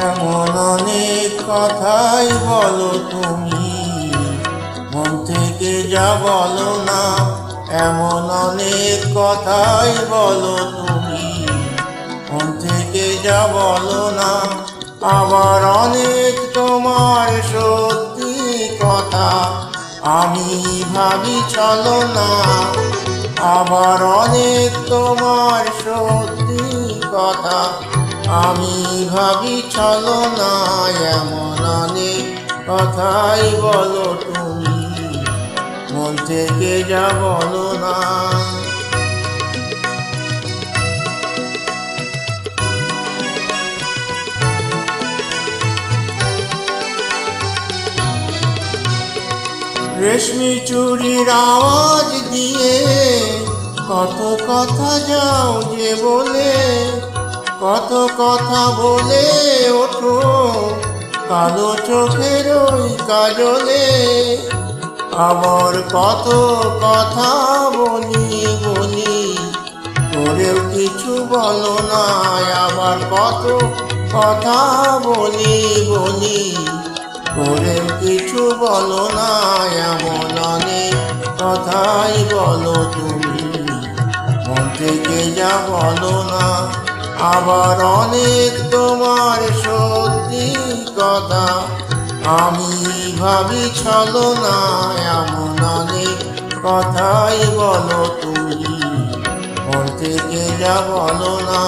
এমন অনেক কথাই বলো তুমি, মন থেকে যা বলো না। এমন অনেক কথাই বলো তুমি, মন থেকে যা বলো না। আবার অনেক তোমার সত্যি কথা আমি ভাবি চলো না। আবার অনেক তোমার সত্যি কথা আমি ভাবি চলো না। এমন অনেক কথাই বলো তুমি, মন থেকে যা বলো না। রেশমি চুড়ির আওয়াজ দিয়ে কত কথা যাও যে বলে, কত কথা বলে ওঠো কালো চোখের ওই কাজলে। আবার কত কথা বলি বলি, করেও কিছু বলো না। আবার কত কথা বলি বলি, করেও কিছু বলো না। এমন অনেক কথাই বলো তুমি, মন থেকে যা বলো না। আবার অনেক তোমার সত্যি কথা আমি ভাবি চলো না। এমন অনেক কথাই বলো তুমি, মন থেকে যা বলো না।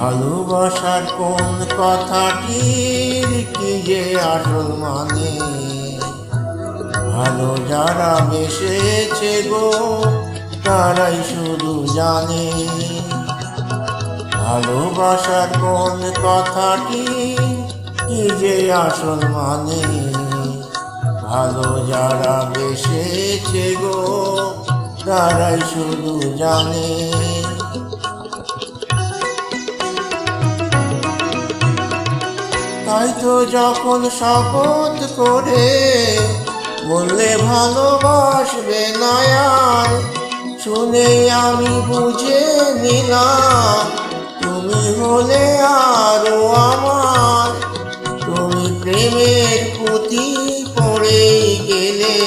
ভালোবাসার কোন কথাটির কি যে আসল মানে, ভালো যারা বেসেছে গো তারাই শুধু জানে। ভালোবাসার কোন কথাটি কি যে আসল মানে, ভালো যারা বেসেছে গো তারাই শুধু জানে। তাই তো যখন শপথ করে বললে ভালোবাসবে না আর, শুনে আমি বুঝে নিলাম তুমি হলে আরো আমার। তুমি প্রেমের পুঁথি পড়ে গেলে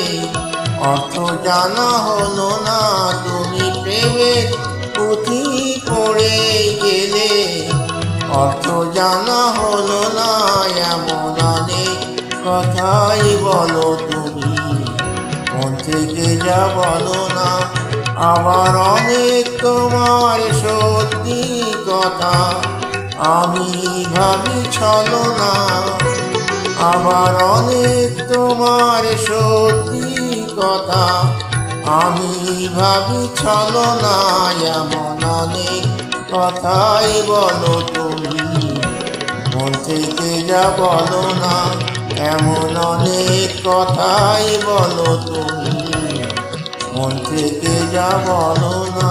অর্থ জানা হলো না। তুমি প্রেমের পুঁথি পড়ে গেলে অর্থ জানা হলো না। এমন অনেক কথাই বলো তুমি, মন থেকে যা বলো না। আবার অনেক তোমার সত্যি কথা আমি ভাবি চলো না। আবার অনেক তোমার সত্যি কথা আমি ভাবি চলো না। এমন অনেক কথাই বলো তুমি, মন থেকে যা বলো না। এমন অনেক কথাই বলো তুমি, মন থেকে যা বলো না।